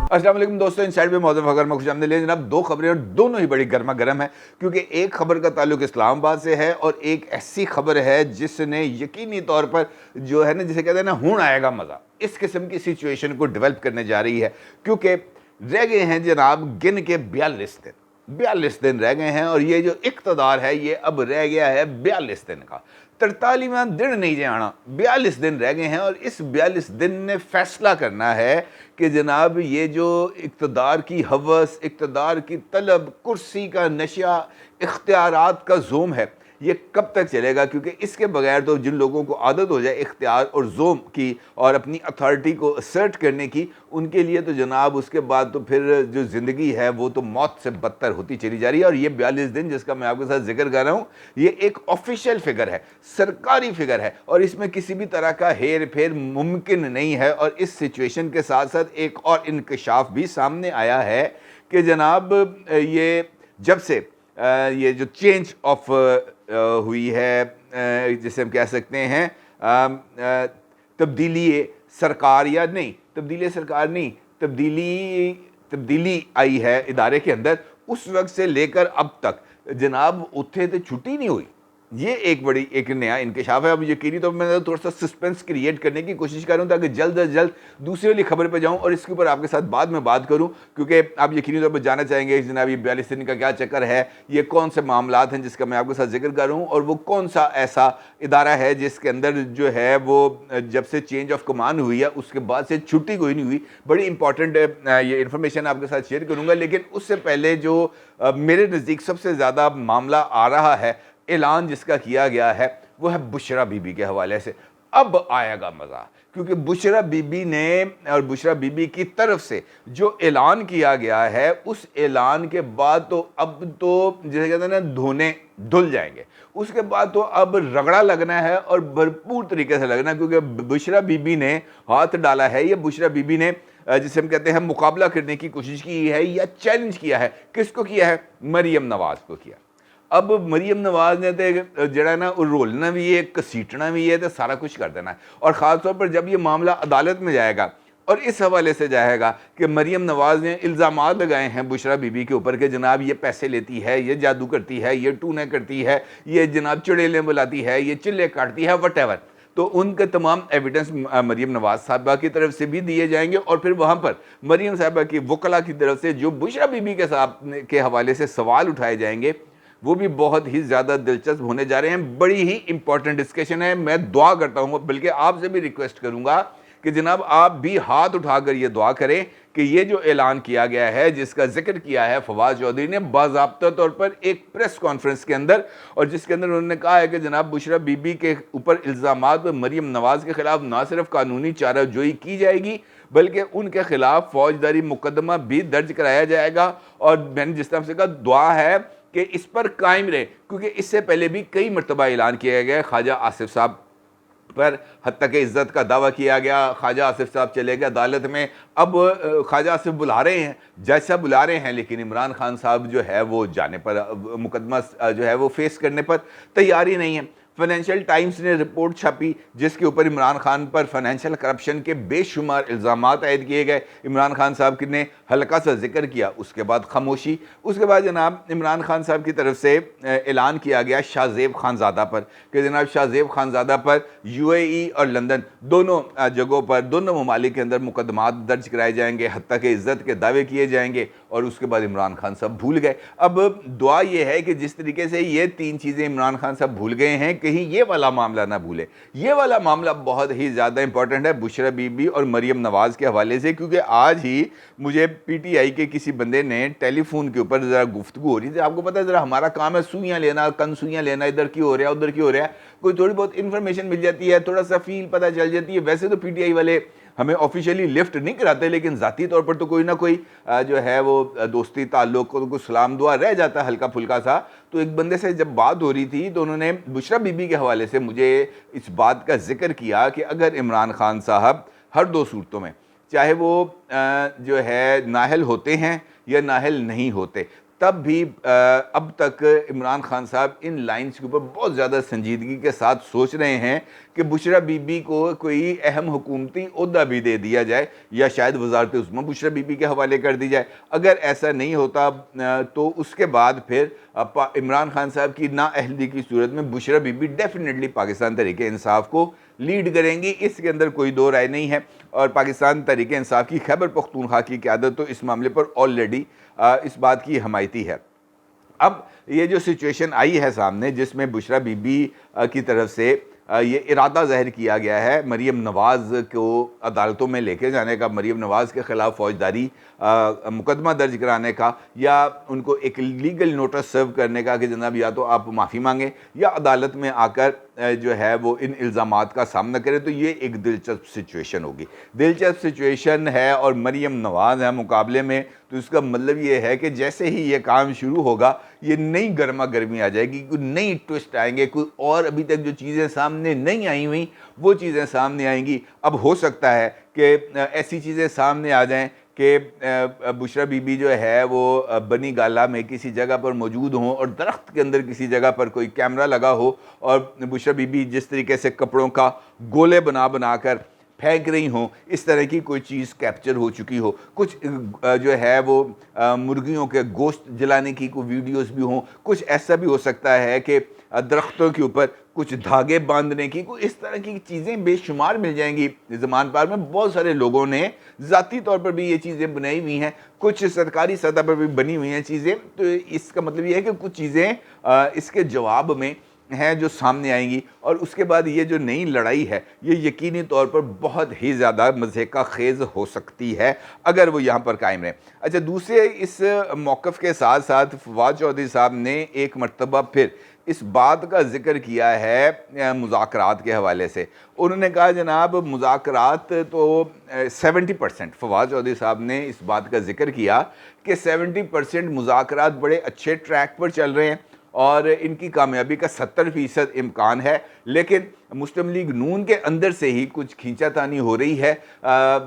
अस्सलाम वालेकुम दोस्तों, इनसाइड में मौजूद खबर में खुशामदीद ले जनाब। दो खबरें और दोनों ही बड़ी गर्मा गर्म है, क्योंकि एक खबर का ताल्लुक इस्लामाबाद से है और एक ऐसी खबर है जिसने यकीनी तौर पर जो है ना, जिसे कहते हैं ना, हूण आएगा मज़ा, इस किस्म की सिचुएशन को डेवलप करने जा रही है। क्योंकि रह गए हैं जनाब गिन के 42 दिन रह गए हैं और ये जो इक़्तिदार है ये अब रह गया है 42 दिन का। 43वां दिन नहीं जाना, 42 दिन रह गए हैं और इस 42 दिन ने फैसला करना है कि जनाब ये जो इक़्तिदार की हवस, इक़्तिदार की तलब, कुर्सी का नशा, इख्तियारात का ज़ोम है, ये कब तक चलेगा। क्योंकि इसके बगैर तो जिन लोगों को आदत हो जाए इख्तियार और ज़ोम की और अपनी अथॉरिटी को असर्ट करने की, उनके लिए तो जनाब उसके बाद तो फिर जो ज़िंदगी है वो तो मौत से बदतर होती चली जा रही है। और ये 42 दिन जिसका मैं आपके साथ जिक्र कर रहा हूँ, ये एक ऑफिशियल फिगर है, सरकारी फिगर है और इसमें किसी भी तरह का हेर फेर मुमकिन नहीं है। और इस सिचुएशन के साथ साथ एक और इंकशाफ भी सामने आया है कि जनाब ये जब से ये जो चेंज ऑफ हुई है, जिसे हम कह सकते हैं तब्दीली सरकार, या नहीं तब्दीली सरकार नहीं, तब्दीली आई है इदारे के अंदर, उस वक्त से लेकर अब तक जनाब उत्थे तो छुट्टी नहीं हुई। ये एक नया इंकशाफ है। अब यकीनी तौर पर मैं थोड़ा सा सस्पेंस क्रिएट करने की कोशिश कर रहा हूँ ताकि जल्द अज जल्द दूसरी वाली खबर पे जाऊँ और इसके ऊपर आपके साथ बाद में बात करूँ, क्योंकि आप यकीनी तौर पर जानना चाहेंगे जनाब ये 42 दिन का क्या चक्कर है, ये कौन से मामलात हैं जिसका मैं आपके साथ जिक्र कर रहा हूँ और वो कौन सा ऐसा इदारा है जिसके अंदर जो है वो जब से चेंज ऑफ कमान हुई है उसके बाद से छुट्टी कोई नहीं हुई। बड़ी इंपॉर्टेंट ये इन्फॉर्मेशन आपके साथ शेयर करूँगा, लेकिन उससे पहले जो मेरे नज़दीक सबसे ज़्यादा मामला आ रहा है, ऐलान जिसका किया गया है, वो है बुशरा बीबी के हवाले से। अब आएगा मज़ा, क्योंकि बुशरा बीबी ने और बुशरा बीबी की तरफ से जो ऐलान किया गया है, उस ऐलान के बाद तो अब तो जैसे कहते हैं ना, धोने धुल जाएंगे। उसके बाद तो अब रगड़ा लगना है और भरपूर तरीके से लगना, क्योंकि बुशरा बीबी ने हाथ डाला है। ये बुशरा बीबी ने जिसे हम कहते हैं मुकाबला करने की कोशिश की है या चैलेंज किया है। किसको किया है? मरियम नवाज को किया। अब मरियम नवाज ने तो जड़ा ना रोलना भी है, घसीटना भी है, तो सारा कुछ कर देना है। और ख़ास तौर पर जब ये मामला अदालत में जाएगा और इस हवाले से जाएगा कि मरियम नवाज ने इल्ज़ामात लगाए हैं बुशरा बीबी के ऊपर कि जनाब ये पैसे लेती है, ये जादू करती है, ये टूने करती है, ये जनाब चुड़ैलें बुलाती है, ये चिल्ले काटती है, वटेवर। तो उनके तमाम एविडेंस मरियम नवाज साहबा की तरफ से भी दिए जाएंगे और फिर वहाँ पर मरियम साहबा की वकला की तरफ से जो बुशरा बीबी के साथ के हवाले से सवाल उठाए जाएंगे, वो भी बहुत ही ज़्यादा दिलचस्प होने जा रहे हैं। बड़ी ही इंपॉर्टेंट डिस्कशन है। मैं दुआ करता हूँ, बल्कि आपसे भी रिक्वेस्ट करूँगा कि जनाब आप भी हाथ उठाकर ये दुआ करें कि ये जो ऐलान किया गया है, जिसका जिक्र किया है फवाद चौधरी ने बाज़ाब्ता तौर पर एक प्रेस कॉन्फ्रेंस के अंदर, और जिसके अंदर उन्होंने कहा है कि जनाब बुशरा बीबी के ऊपर इल्ज़ामात व मरियम नवाज़ के ख़िलाफ़ ना सिर्फ कानूनी चाराजोई की जाएगी, बल्कि उनके खिलाफ फौजदारी मुकदमा भी दर्ज कराया जाएगा। और मैंने जिस तरह से कहा, दुआ है कि इस पर कायम रहे, क्योंकि इससे पहले भी कई मरतबा ऐलान किया गया ख्वाजा आसिफ साहब पर हद तक इज़्ज़त का दावा किया गया। ख्वाजा आसिफ साहब चले गए अदालत में, अब ख्वाजा आसिफ बुला रहे हैं, जज साहब बुला रहे हैं, लेकिन इमरान खान साहब जो है वो जाने पर मुकदमा जो है वो फेस करने पर तैयार ही नहीं है। फाइनेंशियल टाइम्स ने रिपोर्ट छापी जिसके ऊपर इमरान खान पर फाइनेंशियल करप्शन के बेशुमार इल्ज़ामात आयद किए गए। इमरान खान साहब ने हल्का सा जिक्र किया, उसके बाद खामोशी। उसके बाद जनाब इमरान खान साहब की तरफ से ऐलान किया गया शाहजेब खानज़ादा पर कि जनाब शाहजेब खानज़ादा पर UAE और लंदन दोनों जगहों पर, दोनों ममालिक के अंदर मुकदमात दर्ज कराए जाएंगे, हत्ता के इज़्ज़त के दावे किए जाएंगे। और उसके बाद इमरान खान साहब भूल गए। अब दुआ ये है कि जिस तरीके से ये तीन चीज़ें इमरान खान साहब भूल गए हैं, कहीं ये वाला मामला ना भूले। ये वाला मामला बहुत ही ज़्यादा इंपॉर्टेंट है बुशरा बीबी और मरियम नवाज के हवाले से, क्योंकि आज ही मुझे PTI के किसी बंदे ने टेलीफोन के ऊपर ज़रा गुफ्तगू हो रही थी। आपको पता है ज़रा हमारा काम है सुइयाँ लेना, कनसुइयाँ लेना, इधर क्यों हो रहा है, उधर क्यों हो रहा है, कोई थोड़ी बहुत इन्फॉर्मेशन मिल जाती है, थोड़ा सा फील पता चल जाती है। वैसे तो PTI वाले हमें ऑफिशियली लिफ्ट नहीं कराते, लेकिन ज़ाती तौर पर तो कोई ना कोई जो है वो दोस्ती ताल्लुक़ को सलाम दुआ रह जाता है हल्का फुल्का सा। तो एक बंदे से जब बात हो रही थी तो उन्होंने बुशरा बीबी के हवाले से मुझे इस बात का जिक्र किया कि अगर इमरान खान साहब हर दो सूरतों में, चाहे वो जो है नाहल होते हैं या नाहल नहीं होते, तब भी अब तक इमरान खान साहब इन लाइन्स के ऊपर बहुत ज़्यादा संजीदगी के साथ सोच रहे हैं कि बुशरा बीबी को कोई अहम हुकूमती ओहदा भी दे दिया जाए या शायद वजारत उस्मा बुशरा बीबी के हवाले कर दी जाए। अगर ऐसा नहीं होता तो उसके बाद फिर इमरान खान साहब की नाअहली की सूरत में बुशरा बीबी डेफिनेटली पाकिस्तान तहरीक इंसाफ को लीड करेंगी, इसके अंदर कोई दो राय नहीं है। और पाकिस्तान तहरीक इंसाफ की खैबर पख्तूनख्वा की क़यादत तो इस मामले पर ऑलरेडी इस बात की हमायती है। अब ये जो सिचुएशन आई है सामने, जिसमें बुशरा बीबी की तरफ से ये इरादा ज़ाहिर किया गया है मरीम नवाज़ को अदालतों में लेके जाने का, मरीम नवाज़ के ख़िलाफ़ फ़ौजदारी मुकदमा दर्ज कराने का, या उनको एक लीगल नोटिस सर्व करने का कि जनाब या तो आप माफ़ी मांगें या अदालत में आकर जो है वो इन इल्ज़ामात का सामना करें। तो ये एक दिलचस्प सिचुएशन होगी, दिलचस्प सिचुएशन है। और मरीम नवाज़ है मुकाबले में, तो इसका मतलब ये है कि जैसे ही ये काम शुरू होगा ये नई गर्मा गर्मी आ जाएगी, कोई नई ट्विस्ट आएंगे, कोई और अभी तक जो चीज़ें सामने नहीं आई हुई वो चीज़ें सामने आएंगी। अब हो सकता है कि ऐसी चीज़ें सामने आ जाएं कि बुशरा बीबी जो है वो बनी गाला में किसी जगह पर मौजूद हों और दरख्त के अंदर किसी जगह पर कोई कैमरा लगा हो और बुशरा बीबी जिस तरीके से कपड़ों का गोले बना बना कर फेंक रही हों, इस तरह की कोई चीज़ कैप्चर हो चुकी हो। कुछ जो है वो मुर्गियों के गोश्त जलाने की कोई वीडियोस भी हों। कुछ ऐसा भी हो सकता है कि दरख्तों के ऊपर कुछ धागे बांधने की, कोई इस तरह की चीज़ें बेशुमार मिल जाएंगी। ज़मान पार में बहुत सारे लोगों ने ज़ाती तौर पर भी ये चीज़ें बनाई हुई हैं, कुछ सरकारी सतह पर भी बनी हुई हैं चीज़ें। तो इसका मतलब ये है कि कुछ चीज़ें इसके जवाब में हैं जो सामने आएंगी। और उसके बाद ये जो नई लड़ाई है ये यकीनी तौर पर बहुत ही ज़्यादा मज़े का खेज़ हो सकती है अगर वो यहाँ पर कायम रहे। अच्छा, दूसरे इस मौक़िफ़ के साथ साथ फवाद चौधरी साहब ने एक मरतबा फिर इस बात का ज़िक्र किया है मुज़ाकरात के हवाले से। उन्होंने कहा जनाब मुज़ाकरात तो 70%, फवाद चौधरी साहब ने इस बात का ज़िक्र किया कि 70% मुज़ाकरात बड़े अच्छे ट्रैक पर चल रहे हैं और इनकी कामयाबी का 70% इम्कान है। लेकिन मुस्लिम लीग नून के अंदर से ही कुछ खींचातानी हो रही है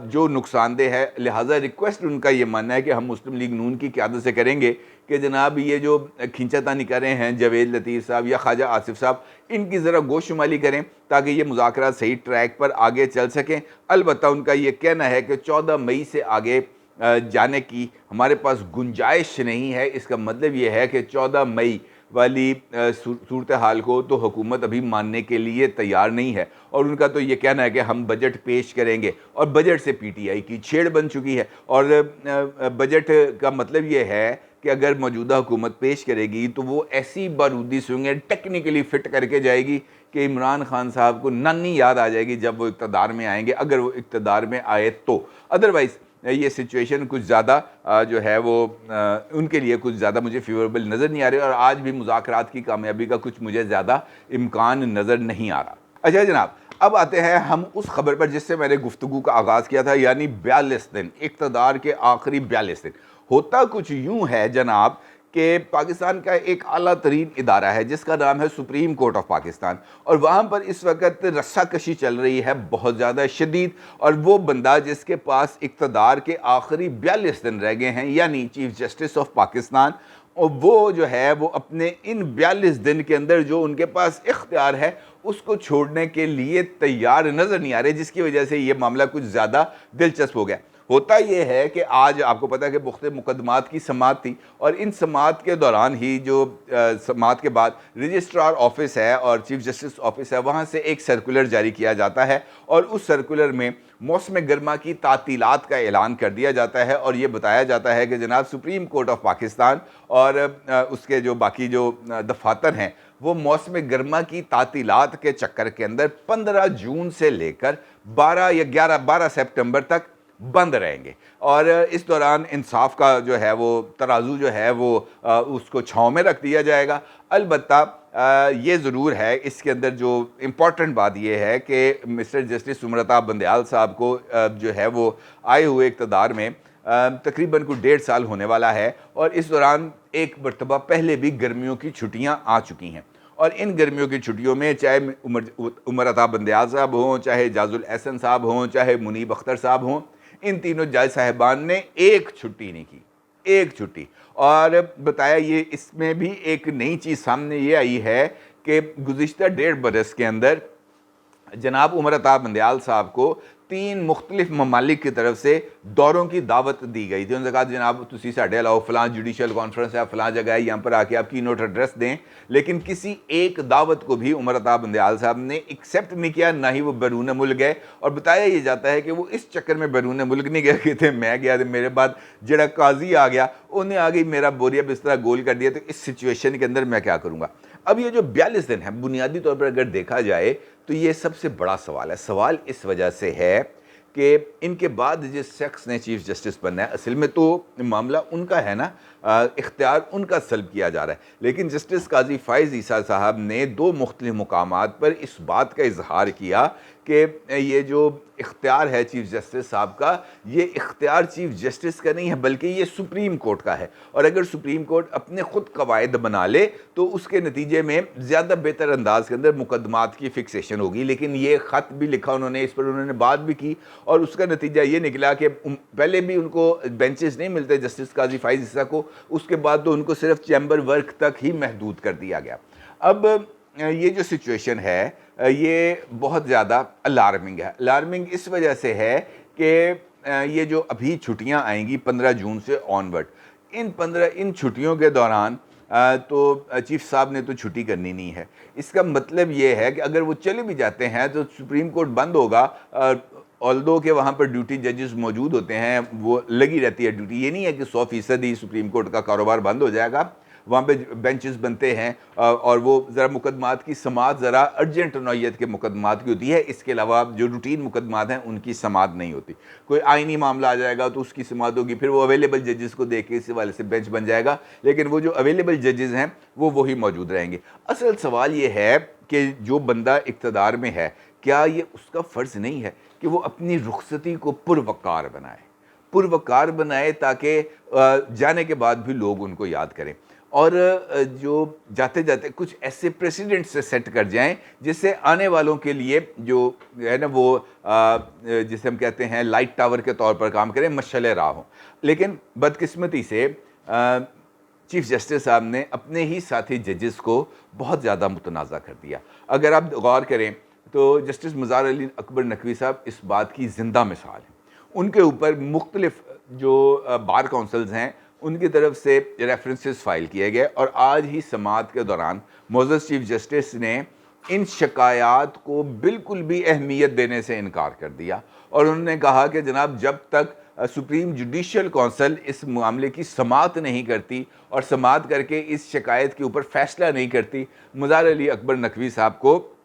जो नुकसानदेह है। लिहाजा रिक्वेस्ट उनका ये मानना है कि हम मुस्लिम लीग नून की क़यादत से करेंगे कि जनाब ये जो खींचातानी कर रहे हैं जावेद लतीफ़ साहब या ख्वाजा आसिफ साहब, इनकी ज़रा गोशुमाली करें ताकि ये मुज़ाकरात सही ट्रैक पर आगे चल सकें। अलबत्ता उनका ये कहना है कि 14 मई से आगे जाने की हमारे पास गुंजाइश नहीं है। इसका मतलब ये है कि 14 मई वाली सूरत हाल को तो हुकूमत अभी मानने के लिए तैयार नहीं है। और उनका तो ये कहना है कि हम बजट पेश करेंगे, और बजट से पीटीआई की छेड़ बन चुकी है। और बजट का मतलब ये है कि अगर मौजूदा हुकूमत पेश करेगी तो वो ऐसी बारूदी स्विंगें टेक्निकली फ़िट करके जाएगी कि इमरान खान साहब को नानी याद आ जाएगी जब वो इक़्तिदार में आएंगे, अगर वो इक़्तिदार में आए तो। अदरवाइज़ ये सिचुएशन कुछ ज़्यादा जो है वो उनके लिए कुछ ज़्यादा मुझे फेवरेबल नज़र नहीं आ रही, और आज भी मुज़ाकरात की कामयाबी का कुछ मुझे ज़्यादा इम्कान नज़र नहीं आ रहा। अच्छा जनाब, अब आते हैं हम उस खबर पर जिससे मैंने गुफ्तगू का आगाज़ किया था, यानी 42 दिन, इक़्तिदार के आखिरी 42 दिन। होता कुछ यूँ है जनाब कि पाकिस्तान का एक आला तरीन इदारा है जिसका नाम है सुप्रीम कोर्ट ऑफ पाकिस्तान, और वहाँ पर इस वक्त रस्साकशी चल रही है बहुत ज़्यादा शदीद। और वो बंदा जिसके पास इक़्तिदार के आखिरी 42 दिन रह गए हैं, यानी चीफ जस्टिस ऑफ पाकिस्तान, और वो जो है वो अपने इन 42 दिन के अंदर जो उनके पास इख्तियार है उसको छोड़ने के लिए तैयार नज़र नहीं आ रहे, जिसकी वजह से ये मामला कुछ ज़्यादा दिलचस्प हो गया। होता यह है कि आज आपको पता है कि मुख्तलिफ मुकदमात की समाअत थी, और इन समाअत के दौरान ही जो समाअत के बाद रजिस्ट्रार ऑफिस है और चीफ जस्टिस ऑफिस है, वहाँ से एक सर्कुलर जारी किया जाता है, और उस सर्कुलर में मौसम गर्मा की तातीलात का ऐलान कर दिया जाता है। और ये बताया जाता है कि जनाब सुप्रीम कोर्ट ऑफ पाकिस्तान और उसके जो बाकी जो दफातर हैं वो मौसम गर्मा की तातीलात के चक्कर के अंदर 15 जून से लेकर 12 सितंबर तक बंद रहेंगे। और इस दौरान इंसाफ का जो है वो तराजू जो है वो उसको छाँव में रख दिया जाएगा। अलबत्ता ये ज़रूर है, इसके अंदर जो इम्पॉर्टेंट बात ये है कि मिस्टर जस्टिस सुमरता बंदयाल साहब को जो है वो आए हुए इक़्तिदार में तकरीबन कुछ 1.5 साल होने वाला है, और इस दौरान एक मरतबा पहले भी गर्मियों की छुट्टियाँ आ चुकी हैं। और इन गर्मियों की छुट्टियों में चाहे उमर अता बंदयाल साहब हों, चाहे जाजुल एहसन साहब हों, चाहे मुनीब अख्तर साहब हों, इन तीनों जज साहिबान ने एक छुट्टी नहीं की, एक छुट्टी। और बताया ये इसमें भी एक नई चीज़ सामने ये आई है कि गुज़िश्ता 1.5 बरस के अंदर जनाब उमर अता बंदयाल साहब को 3 मुख्तलिफ ममालिक की तरफ से दौरों की दावत दी गई थी। उन्होंने कहा जनाब तुसी साढ़े अलाओ फलां जुडिशल कॉन्फ्रेंस है, फलां जगह है, यहाँ पर आके आप की नोट एड्रेस दें। लेकिन किसी एक दावत को भी उमर अता बंदयाल साहब ने एक्सेप्ट नहीं किया, ना ही वो बैरून मुल्क गए। और बताया ये जाता है कि वो इस चक्कर में बैरून मुल्क नहीं गए कि थे मैं गया, मेरे बाद जड़ा काजी आ गया, उन्हें आ गई मेरा बोरिया बिस्तरा गोल कर दिया, तो इस सिचुएशन के अंदर मैं क्या करूँगा। अब ये जो 42 दिन है, बुनियादी तौर पर अगर देखा जाए तो ये सबसे बड़ा सवाल है। सवाल इस वजह से है कि इनके बाद जिस शख्स ने चीफ जस्टिस बनना है, असल में तो मामला उनका है ना, इख्तियार उनका सल्ब किया जा रहा है। लेकिन जस्टिस काजी फ़ाइज़ ईसा साहब ने 2 मुख्तलिफ मुकामात पर इस बात का इजहार किया कि ये जो इख्तियार है चीफ जस्टिस साहब का, ये इख्तियार चीफ जस्टिस का नहीं है बल्कि ये सुप्रीम कोर्ट का है। और अगर सुप्रीम कोर्ट अपने ख़ुद कवायद बना ले तो उसके नतीजे में ज़्यादा बेहतर अंदाज के अंदर मुकदमात की फ़िक्सेशन होगी। लेकिन ये ख़त भी लिखा उन्होंने, इस पर उन्होंने बात भी की और उसका नतीजा ये निकला कि पहले भी उनको बेंचेस नहीं मिलते जस्टिस काजी फ़ाइज़ ईसा को, उसके बाद तो उनको सिर्फ चैम्बर वर्क तक ही महदूद कर दिया गया। अब ये जो सिचुएशन है ये बहुत ज़्यादा अलार्मिंग है। अलार्मिंग इस वजह से है कि ये जो अभी छुट्टियां आएंगी 15 जून से ऑनवर्ड, इन छुट्टियों के दौरान तो चीफ साहब ने तो छुट्टी करनी नहीं है। इसका मतलब ये है कि अगर वो चले भी जाते हैं तो सुप्रीम कोर्ट बंद होगा, ऑल्दो के वहाँ पर ड्यूटी जजेस मौजूद होते हैं, वो लगी रहती है ड्यूटी। ये नहीं है कि 100% ही सुप्रीम कोर्ट का कारोबार बंद हो जाएगा, वहाँ पे बेंचेस बनते हैं और वो ज़रा मुकदमात की समात ज़रा अर्जेंट नौयत के मुकदमात की होती है। इसके अलावा जो रूटीन मुकदमात हैं उनकी समात नहीं होती। कोई आइनी मामला आ जाएगा तो उसकी समात होगी, फिर वो अवेलेबल जजेस को देख के इस वाले से बेंच बन जाएगा, लेकिन वो जो अवेलेबल जजेस हैं वो वही मौजूद रहेंगे। असल सवाल ये है कि जो बंदा इक़्तिदार में है, क्या ये उसका फ़र्ज़ नहीं है कि वो अपनी रुखसती को पुरवकार बनाए ताकि जाने के बाद भी लोग उनको याद करें, और जो जाते जाते कुछ ऐसे प्रेसिडेंट से सेट कर जाएं जिससे आने वालों के लिए जो है ना वो जिसे हम कहते हैं लाइट टावर के तौर पर काम करें, मशाले राह हों। लेकिन बदकिस्मती से चीफ जस्टिस साहब ने अपने ही साथी जजेस को बहुत ज़्यादा मुतनाज़ा कर दिया। अगर आप गौर करें तो जस्टिस मज़ार अली अकबर नकवी साहब इस बात की ज़िंदा मिसाल हैं। उनके ऊपर मुख्तलिफ जो बार काउंसिल्स हैं उनकी तरफ से रेफरेंसेस फाइल किए गए और आज ही समाअत के दौरान मोअज़्ज़ज़ चीफ जस्टिस ने इन शिकायत को बिल्कुल भी अहमियत देने से इनकार कर दिया और उन्होंने कहा कि जनाब जब तक सुप्रीम जुडिशल कौंसिल इस मामले की समाअत नहीं करती और समाअत करके इस शिकायत के ऊपर फैसला नहीं करती, मज़ार अली अकबर नकवी साहब को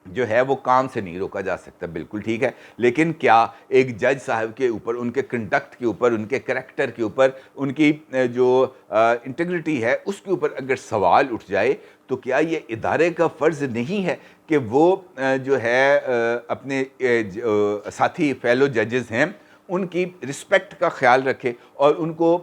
जो है वो काम से नहीं रोका जा सकता। बिल्कुल ठीक है, लेकिन क्या एक जज साहब के ऊपर, उनके कंडक्ट के ऊपर, उनके करैक्टर के ऊपर, उनकी जो इंटीग्रिटी है उसके ऊपर अगर सवाल उठ जाए तो क्या ये इदारे का फ़र्ज़ नहीं है कि वो जो है अपने साथी फेलो जजेस हैं उनकी रिस्पेक्ट का ख्याल रखे और उनको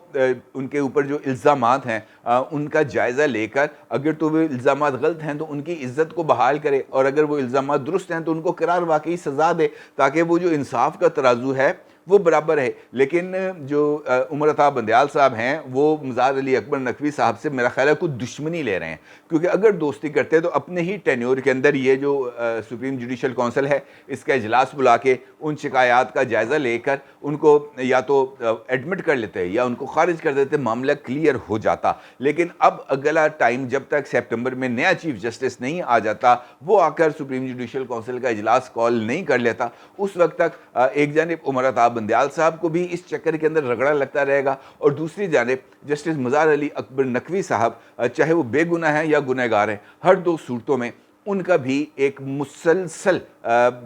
उनके ऊपर जो इल्ज़ामात हैं उनका जायज़ा लेकर अगर तो वो इल्ज़ामात गलत हैं तो उनकी इज़्ज़त को बहाल करे और अगर वो इल्ज़ामात दुरुस्त हैं तो उनको करार वाकई सज़ा दे ताकि वो जो इंसाफ का तराजू है वो बराबर है। लेकिन जो उमर अता बंदयाल साहब हैं वो मज़ार अली अकबर नकवी साहब से मेरा ख्याल है कुछ दुश्मनी ले रहे हैं, क्योंकि अगर दोस्ती करते हैं तो अपने ही टेन्योर के अंदर ये जो सुप्रीम जुडिशल कौंसिल है इसका इजलास बुला के उन शिकायत का जायज़ा लेकर उनको या तो एडमिट कर लेते हैं या उनको खारिज कर देते, मामला क्लियर हो जाता। लेकिन अब अगला टाइम जब तक सितंबर में नया चीफ जस्टिस नहीं आ जाता, वो आकर सुप्रीम जुडिशल कौंसिल का इजलास कॉल नहीं कर लेता, उस वक्त तक एक जानिब उमर अता बंदयाल साहब को भी इस चक्कर के अंदर रगड़ा लगता रहेगा और दूसरी जानिब जस्टिस मज़ार अली अकबर नकवी साहब चाहे वो बेगुनाह हैं या गुनहगार हैं, हर दो सूरतों में उनका भी एक मुसलसल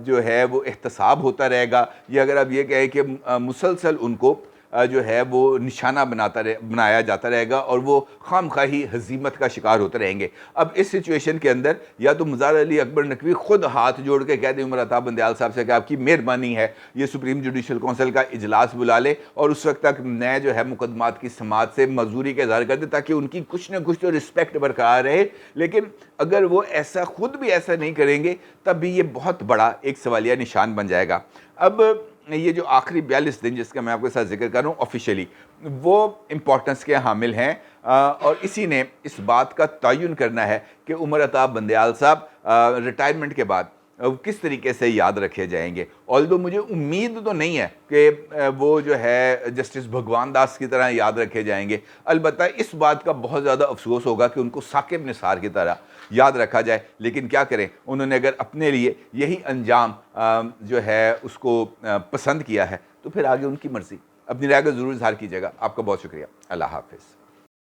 जो है वो एहतसाब होता रहेगा, या अगर आप ये कहें कि मुसलसल उनको जो है वो निशाना बनाया जाता रहेगा और वो खामखाही हजीमत का शिकार होते रहेंगे। अब इस सिचुएशन के अंदर या तो मज़ार अली अकबर नकवी खुद हाथ जोड़ के कह दें उमर अता बंदयाल साहब से कि आपकी मेहरबानी है ये सुप्रीम जुडिशल कौंसिल का इजलास बुला ले और उस वक्त तक नए जो है मुकदमात की समात से मजदूरी का इज़हार कर दे ताकि उनकी कुछ ना कुछ तो रिस्पेक्ट बरकरार रहे। लेकिन अगर वो ऐसा खुद भी ऐसा नहीं करेंगे तब भी ये बहुत बड़ा एक सवालिया निशान बन जाएगा। अब ये जो आखिरी 42 दिन जिसका मैं आपके साथ जिक्र कर रहा हूँ ऑफिशियली वो इम्पोर्टेंस के हामिल हैं और इसी ने इस बात का तयन करना है कि उमर अता बंदयाल साहब रिटायरमेंट के बाद किस तरीके से याद रखे जाएंगे। ऑल्दो मुझे उम्मीद तो नहीं है कि वो जो है जस्टिस भगवान दास की तरह याद रखे जाएंगे। अलबत्ता इस बात का बहुत ज़्यादा अफसोस होगा कि उनको साकिब निसार की तरह याद रखा जाए, लेकिन क्या करें, उन्होंने अगर अपने लिए यही अंजाम जो है उसको पसंद किया है तो फिर आगे उनकी मर्ज़ी। अपनी राय का ज़रूर इज़हार कीजिएगा। आपका बहुत शुक्रिया। अल्लाह हाफ़िज़।